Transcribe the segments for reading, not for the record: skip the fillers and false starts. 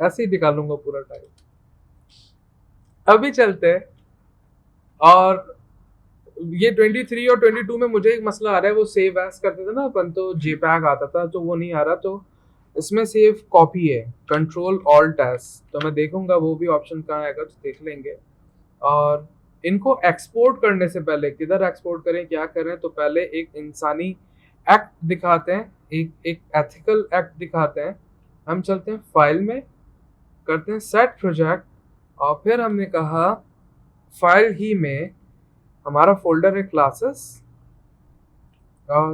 ऐसे ही निकालूंगा पूरा टाइम। अभी चलते हैं। और ये 23 और 22 में मुझे एक मसला आ रहा है, वो सेव एज करते थे ना अपन, तो जेपैग आता था, तो वो नहीं आ रहा। तो इसमें सेव कॉपी है, कंट्रोल ऑल्ट एस, तो मैं देखूंगा वो भी ऑप्शन कहाँ आएगा, तो देख लेंगे। और इनको एक्सपोर्ट करने से पहले किधर एक्सपोर्ट करें, क्या करें, तो पहले एक इंसानी एक्ट दिखाते हैं, एक एक एथिकल एक्ट दिखाते हैं। हम चलते हैं फाइल में, करते हैं सेट प्रोजेक्ट, और फिर हमने कहा फाइल ही में हमारा फोल्डर है क्लासेस,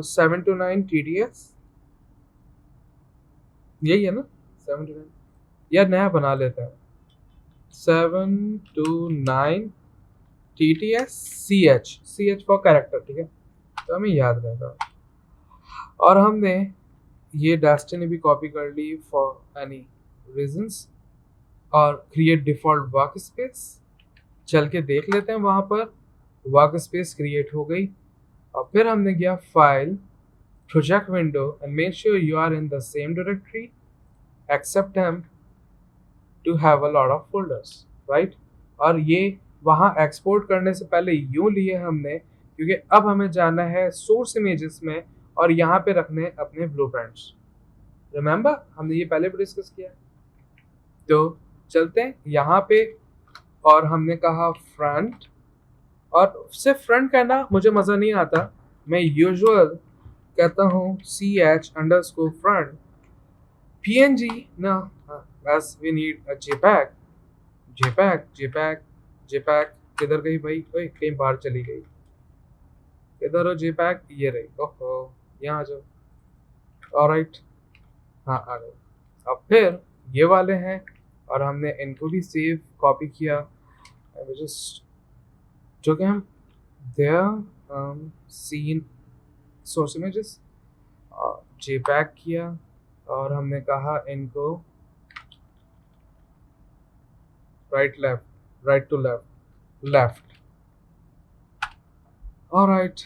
7 to 9 TDS, यही है ना, 7 to 9, या नया बना लेते हैं, 7 to 9 TTS CH for character, ठीक है, तो हमें याद रहेगा। और हमने ये डेस्टिनी भी कॉपी कर ली फॉर एनी रीजंस, और क्रिएट डिफॉल्ट वर्क स्पेस, चल के देख लेते हैं, वहाँ पर वर्क स्पेस क्रिएट हो गई। और फिर हमने गया file, project window, and make sure you are in the same directory except हम to have a lot of folders, right. और ये वहाँ एक्सपोर्ट करने से पहले यूँ लिए हमने, क्योंकि अब हमें जाना है सोर्स इमेजेस में, और यहाँ पे रखने अपने ब्लूप्रिंट्स। रिमेंबर, हमने ये पहले भी डिस्कस किया। तो चलते हैं यहाँ पे, और हमने कहा फ्रंट, और सिर्फ फ्रंट कहना मुझे मज़ा नहीं आता, मैं यूजुअल कहता हूँ CH_front PNG ना, बस we need a JPEG, JPEG किधर गई भाई, ओए कहीं बाहर चली गई, किधर हो JPEG, ये रही, ओहो यहाँ आ जाओ, ऑलराइट, हाँ आ गए। अब फिर ये वाले हैं, और हमने इनको भी सेव कॉपी किया, जो कि हम their scene source images JPEG किया, और हमने कहा इनको राइट टू लेफ्ट, ऑलराइट।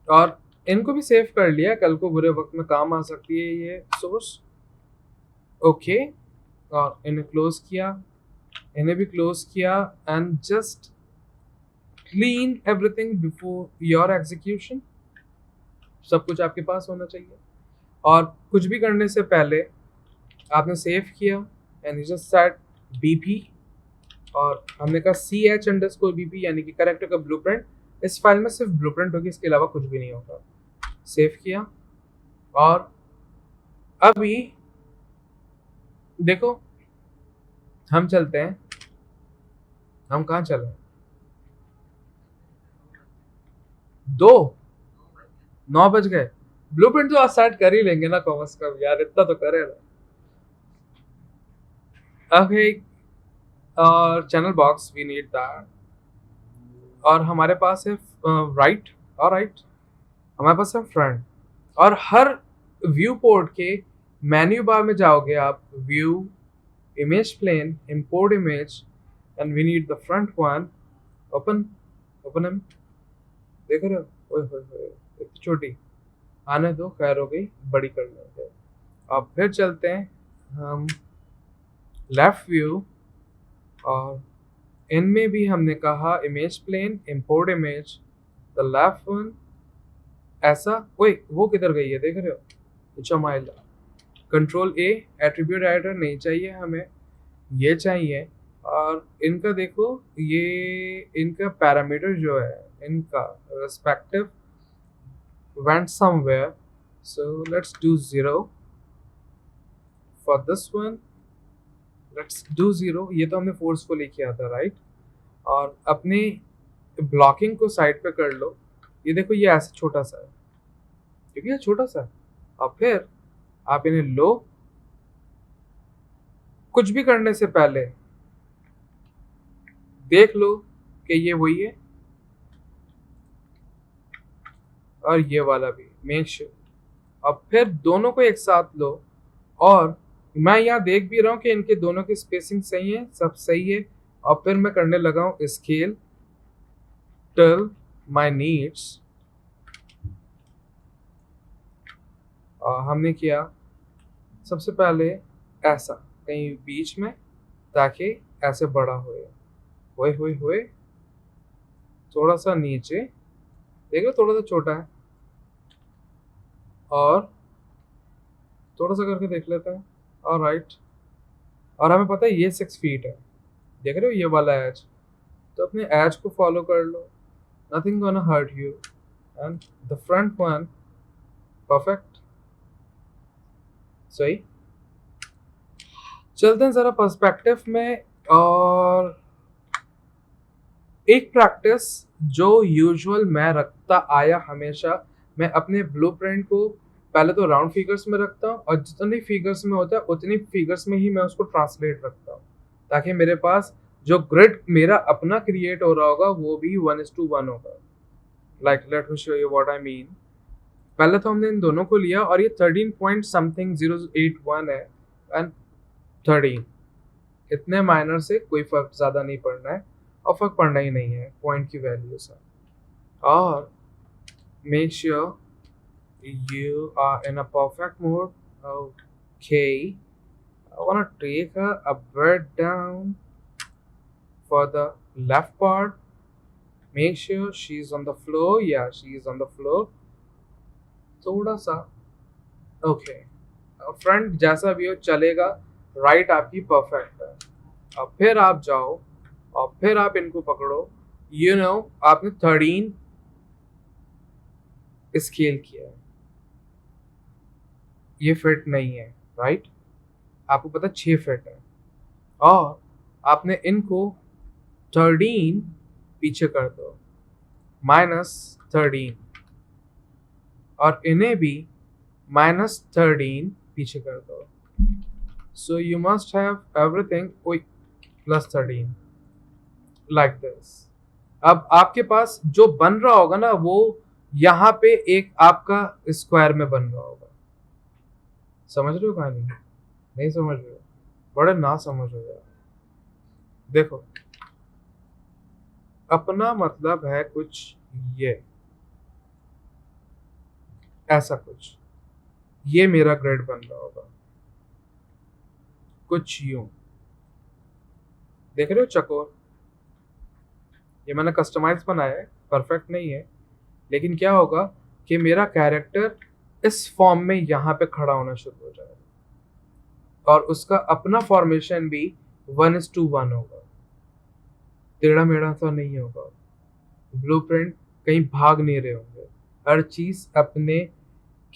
और इनको भी सेव कर लिया, कल को बुरे वक्त में काम आ सकती है ये सोर्स, ओके। और इन्हें क्लोज किया, इन्हें भी क्लोज किया, and just clean everything before your execution. सब कुछ आपके पास होना चाहिए, और कुछ भी करने से पहले आपने सेव किया, and you just set BP, और हमने कहा CH_BP, यानी कि करेक्टर का ब्लूप्रिंट। इस फाइल में सिर्फ ब्लूप्रिंट होगी, इसके अलावा कुछ भी नहीं होगा। सेव किया, और अभी देखो हम चलते हैं, हम कहाँ चले, 9 बज गए। ब्लूप्रिंट तो आज सेट कर ही लेंगे ना कम से कम यार, इतना तो करे ना। ओके, और channel box we need that, और हमारे पास है राइट, और राइट हमारे पास है फ्रंट। और हर व्यू पोर्ट के मेन्यू बार में जाओगे आप, view, image plane, import image, and we need the front one, open him, देख रहे हो, ओए होए होए, इतनी छोटी, आने दो, खैर हो गई, बड़ी कर लेंगे। अब फिर चलते हैं हम लेफ्ट व्यू, और इनमें भी हमने कहा image plane, import image, the left one, ऐसा, ओए वो किधर गई है, देख रहे हो, अच्छा माइला, कंट्रोल A, एट्रीब्यूट एडिटर नहीं चाहिए हमें, ये चाहिए। और इनका देखो, ये इनका पैरामीटर जो है, इनका respective went somewhere, so let's do 0 for this one, let's do 0, ये तो हमने फोर्सफुली किया था, राइट। और अपनी ब्लॉकिंग को साइड पे कर लो, ये देखो ये ऐसे छोटा सा है, क्योंकि ये छोटा सा है। और फिर आप इन्हें लो, कुछ भी करने से पहले देख लो कि ये वही है, और ये वाला भी मेक श्योर। अब फिर दोनों को एक साथ लो, और मैं यहाँ देख भी रहा हूँ कि इनके दोनों की स्पेसिंग सही है, सब सही है। और फिर मैं करने लगा हूँ स्केल, till my needs, हमने किया सबसे पहले ऐसा कहीं बीच में, ताकि ऐसे बड़ा होए थोड़ा सा नीचे, देखो थोड़ा सा छोटा है, और थोड़ा सा करके देख लेते हैं। और राइट, और हमें पता है ये 6 फीट है, देख रहे हो ये वाला एज, तो अपने एज को फॉलो कर लो, nothing gonna hurt you, and the front one perfect. सही, चलते हैं जरा पर्सपेक्टिव में। और एक प्रैक्टिस जो यूजुअल मैं रखता आया हमेशा, मैं अपने ब्लूप्रिंट को पहले तो राउंड फिगर्स में रखता हूँ, और जितनी फिगर्स में होता है उतनी फिगर्स में ही मैं उसको ट्रांसलेट रखता हूँ, ताकि मेरे पास जो ग्रिड मेरा अपना क्रिएट हो रहा होगा वो भी 1:1 होगा। Like let me show you what I mean. पहले तो हमने इन दोनों को लिया, और ये 13 पॉइंट समथिंग 081 है, एंड 13 इतने माइनर से कोई फर्क ज़्यादा नहीं पड़ना है, और फर्क पड़ना ही नहीं है पॉइंट की वैल्यू से। और make sure you are in a perfect mode. Okay, I want to take a bit down for the left part. Make sure she's on the floor. Yeah, she is on the floor. थोड़ा सा okay, front जैसा भी हो चलेगा, right आपकी perfect है। अब फिर आप जाओ और फिर आप इनको पकड़ो, आपने 13 स्केल किया है, ये फिट नहीं है, राइट? आपको पता 6 फिट है, और आपने इनको 13 पीछे कर दो, -13, और इन्हें भी -13 पीछे कर दो। So you must have everything +13 like this. अब आपके पास जो बन रहा होगा ना, वो यहाँ पे एक आपका स्क्वायर में बन रहा होगा। समझ रहे हो कहानी? नहीं समझ रहे हो? बड़े ना समझ हो यार। देखो, अपना मतलब है कुछ ये ऐसा कुछ, ये मेरा ग्रेड बन रहा होगा कुछ यूं, देख रहे हो चकोर? ये मैंने कस्टमाइज बनाया है, परफेक्ट नहीं है, लेकिन क्या होगा कि मेरा कैरेक्टर इस फॉर्म में यहाँ पे खड़ा होना शुरू हो जाएगा, और उसका अपना फॉर्मेशन भी 1:1 होगा, टेढ़ा मेढ़ा तो नहीं होगा। ब्लूप्रिंट कहीं भाग नहीं रहे होंगे, हर चीज अपने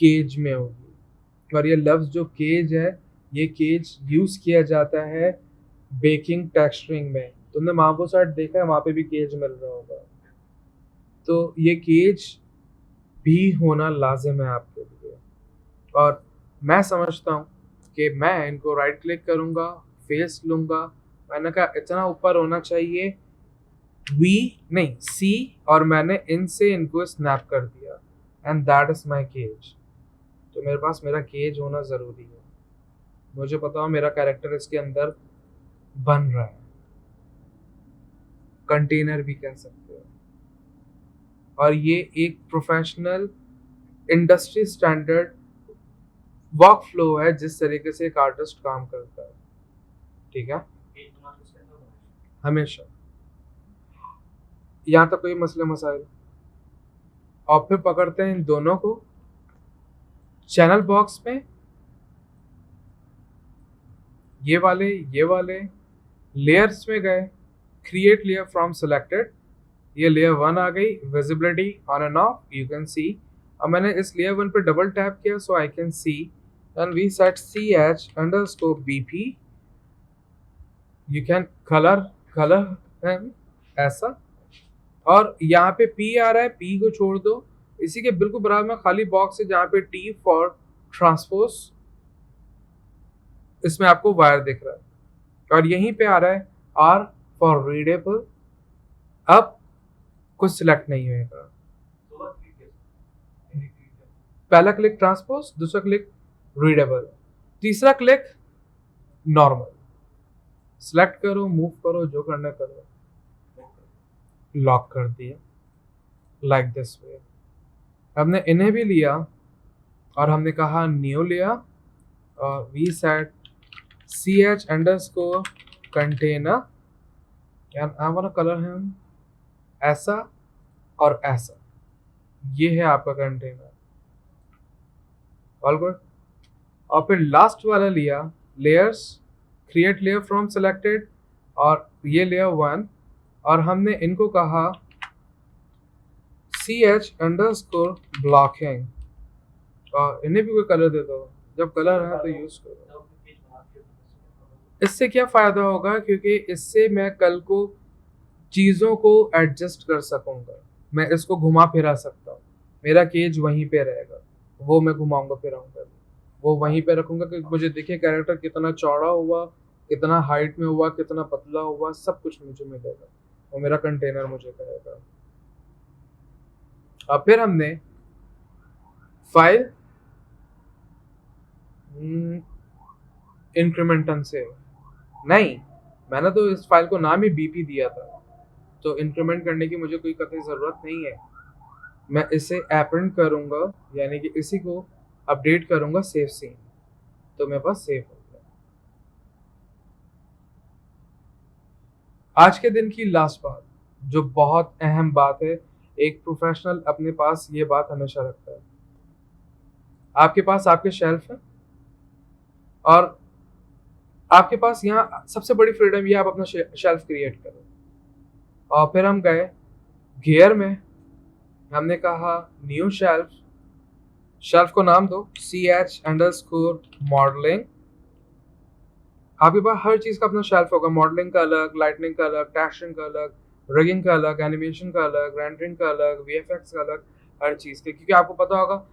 केज में होगी। और ये लफ्ज जो केज है, ये केज यूज किया जाता है बेकिंग टेक्सचरिंग में। तुमने मार्बो साइड देखा है, वहां पे भी केज मिल रहा होगा, तो ये केज भी होना लाजिम है आपके लिए। और मैं समझता हूँ कि मैं इनको राइट क्लिक करूँगा, फेस लूँगा, मैंने कहा इतना ऊपर होना चाहिए, वी नहीं सी, और मैंने इनसे इनको स्नैप कर दिया, and that is my cage. तो मेरे पास मेरा केज होना ज़रूरी है, मुझे पता हो मेरा कैरेक्टर इसके अंदर बन रहा है, कंटेनर भी कह सकते हो। और ये एक professional industry standard work flow है, जिस तरीके से एक आर्टिस्ट काम करता है, ठीक है? हमेशा यहाँ तक कोई मसले मसाइल। और फिर पकड़ते हैं इन दोनों को चैनल बॉक्स में, ये वाले लेयर्स में गए, क्रिएट लेयर फ्रॉम सिलेक्टेड, ये लेयर 1 आ गई, visibility on and off, you can see. अब मैंने इस लेयर 1 पे डबल टैप किया, so I can see, and we set CH_BP, you can colour ऐसा। और यहाँ पे P आ रहा है, P को छोड़ दो, इसी के बिल्कुल बराबर में खाली बॉक्स है जहाँ पे T फॉर ट्रांसपोज, इसमें आपको वायर दिख रहा है, और यहीं पे आ रहा है R फॉर रीडेबल। अब कुछ सिलेक्ट नहीं होगा, पहला क्लिक ट्रांसपोज, दूसरा क्लिक रीडेबल, तीसरा क्लिक नॉर्मल। सिलेक्ट करो, मूव करो, जो करना करो, लॉक कर दिया। Like this way. हमने इन्हें भी लिया और हमने कहा न्यू लिया और we set ch underscore container and I want to colour him ऐसा और ऐसा। ये है आपका कंटेनर। All good. और फिर लास्ट वाला लिया layers, create layer from selected और ये लेयर 1 और हमने इनको कहा ch अंडरस्कोर ब्लॉकिंग और इन्हें भी कोई कलर दे दो। जब कलर है तो यूज करो। इससे क्या फायदा होगा, क्योंकि इससे मैं कल को चीज़ों को एडजस्ट कर सकूंगा। मैं इसको घुमा फिरा सकता हूँ। मेरा केज वहीं पे रहेगा, वो मैं घुमाऊंगा फिराऊंगा, वो वहीं पे रखूंगा कि मुझे दिखे कैरेक्टर कितना चौड़ा हुआ, कितना हाइट में हुआ, कितना पतला हुआ, सब कुछ मुझे मिलेगा और मेरा कंटेनर मुझे कहेगा। अब फिर हमने फाइल इंक्रीमेंट अनसेव नहीं, मैंने तो इस फाइल को नाम ही बीपी दिया था, तो इंक्रीमेंट करने की मुझे कोई कतई ज़रूरत नहीं है। मैं इसे अपेंड करूंगा, यानी कि इसी को अपडेट करूंगा सेव सीन, तो मेरे पास सेव हो गया। आज के दिन की लास्ट बात, जो बहुत अहम बात है, एक प्रोफेशनल अपने पास ये बात हमेशा रखता है। आपके पास आपके शेल्फ है और आपके पास यहाँ सबसे बड़ी फ्रीडम ये आप अपना शेल्फ क्रिएट करो। और फिर हम गए गियर में, हमने कहा न्यू शेल्फ, शेल्फ को नाम दो ch अंडरस्कोर मॉडलिंग। आपके पास हर चीज का अपना शेल्फ होगा, मॉडलिंग का अलग, लाइटनिंग का अलग, टेक्सचरिंग का अलग, रिगिंग का अलग, एनिमेशन का अलग, रेंडरिंग का अलग, वीएफएक्स का अलग, हर चीज के। क्योंकि आपको पता होगा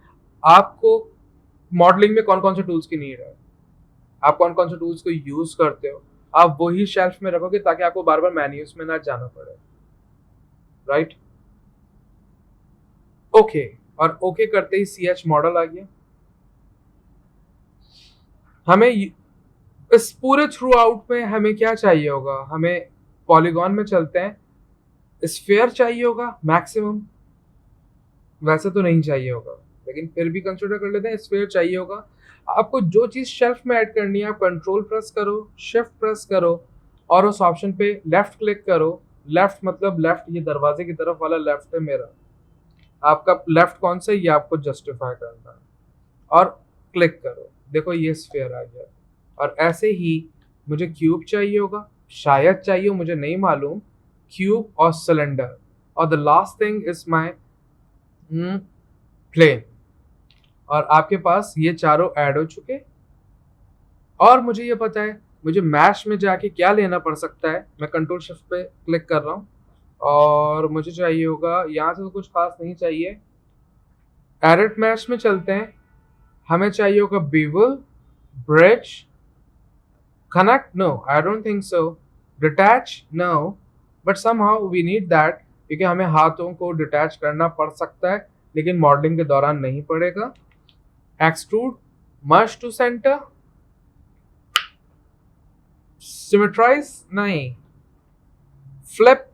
आपको मॉडलिंग में कौन कौन से टूल्स की नीड है, आप कौन कौन से टूल्स को यूज करते हो, आप वही शेल्फ में रखोगे ताकि आपको बार बार मेन्यूज में ना जाना पड़े, राइट? ओके, और ओके करते ही ch मॉडल आ गया। हमें इस पूरे थ्रू आउट में हमें क्या चाहिए होगा, हमें पॉलीगॉन में चलते हैं, स्फीयर चाहिए होगा मैक्सिमम, वैसे तो नहीं चाहिए होगा लेकिन फिर भी कंसिडर कर लेते हैं, स्फीयर चाहिए होगा। आपको जो चीज शेल्फ में ऐड करनी है, आप कंट्रोल प्रेस करो, शिफ्ट प्रेस करो और उस ऑप्शन पे लेफ्ट क्लिक करो। लेफ्ट मतलब लेफ्ट, ये दरवाजे की तरफ वाला लेफ्ट है मेरा, आपका लेफ्ट कौन सा ये आपको जस्टिफाई करना है और क्लिक करो। देखो ये स्फीयर आ गया। और ऐसे ही मुझे क्यूब चाहिए होगा, शायद चाहिए हो, मुझे नहीं मालूम, क्यूब और सिलेंडर, और the last thing is my plane. और आपके पास ये चारों ऐड हो चुके। और मुझे ये पता है मुझे मैश में जाके क्या लेना पड़ सकता है। मैं कंट्रोल शिफ्ट पे क्लिक कर रहा हूँ और मुझे चाहिए होगा, यहाँ से तो कुछ खास नहीं चाहिए, एडिट मैश में चलते हैं। हमें चाहिए होगा bevel, bridge, connect, no I don't think so, detach, no, but somehow we need that, क्योंकि हमें हाथों को डिटैच करना पड़ सकता है लेकिन मॉडलिंग के दौरान नहीं पड़ेगा। एक्सट्रूड, मर्ज टू सेंटर, सिमेट्राइज नहीं, फ्लिप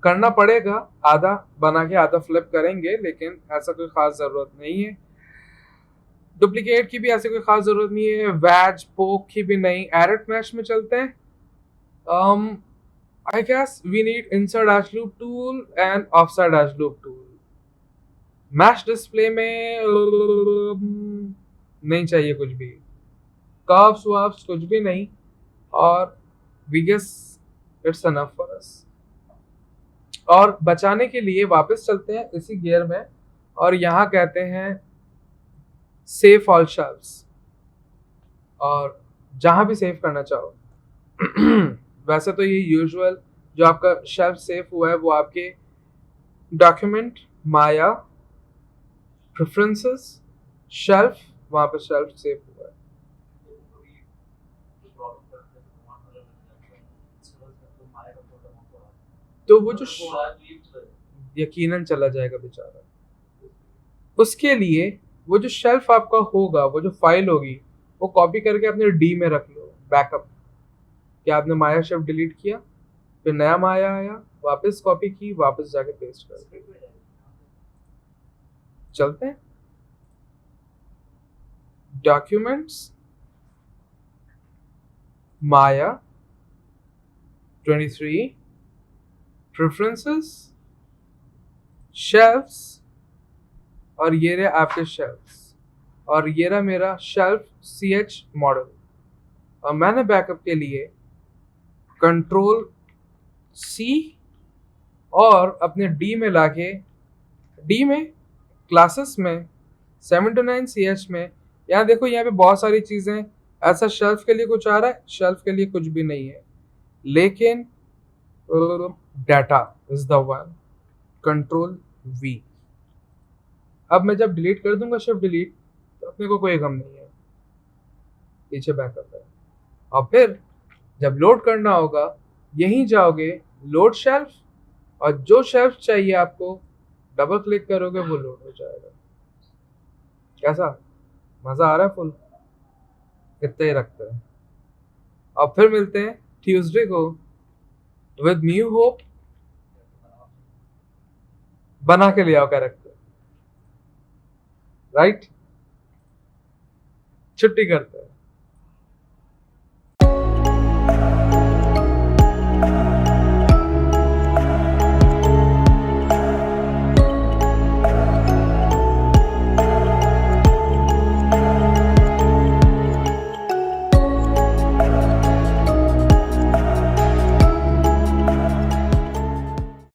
करना पड़ेगा, आधा बना के आधा फ्लिप करेंगे लेकिन ऐसा कोई खास जरूरत नहीं है। डुप्लीकेट की भी ऐसी कोई खास जरूरत नहीं है, वैज पोक की भी नहीं। एडिट मैश में चलते हैं। I guess we need inside dash loop tool and offside dash loop tool. Mesh display में नहीं चाहिए कुछ भी, कर्व्स वर्व्स कुछ भी नहीं, और we guess it's enough for us. और बचाने के लिए वापस चलते हैं इसी गियर में और यहाँ कहते हैं सेव ऑल शेल्फ्स, और जहां भी सेव करना चाहो वैसे तो ये यूजुअल जो आपका शेल्फ सेव हुआ है वो आपके डॉक्यूमेंट, माया, प्रेफरेंसेस, शेल्फ, वहां पे शेल्फ सेव हुआ है। तो वो जो यकीनन चला जाएगा बेचारा, उसके लिए वो जो शेल्फ आपका होगा, वो जो फाइल होगी, वो कॉपी करके अपने डी में रख लो, बैकअप। क्या आपने माया शेल्फ डिलीट किया, फिर नया माया आया, वापस कॉपी की, वापस जाके पेस्ट कर दी। चलते हैं डॉक्यूमेंट्स, माया 23, प्रेफरेंसेस, शेल्फ्स, और ये रहे आपके शेल्फ्स, और ये रहा मेरा शेल्फ CH मॉडल। और मैंने बैकअप के लिए कंट्रोल C और अपने D में लाके, D में क्लासेस में 7 to 9 CH में, यहाँ देखो यहाँ पे बहुत सारी चीजें हैं। ऐसा शेल्फ के लिए कुछ आ रहा है, शेल्फ के लिए कुछ भी नहीं है, लेकिन data is the one, control V। अब मैं जब डिलीट कर दूंगा शिफ्ट डिलीट, तो अपने को कोई गम नहीं है, पीछे बैकअप है। और फिर जब लोड करना होगा, यहीं जाओगे लोड शेल्फ, और जो शेल्फ चाहिए आपको डबल क्लिक करोगे वो लोड हो जाएगा। कैसा मजा आ रहा है? फुल इतना ही रखते हैं। और फिर मिलते हैं ट्यूसडे को विद न्यू होप। बना के ले आओ कैरेक्टर, राइट? छुट्टी करते हैं।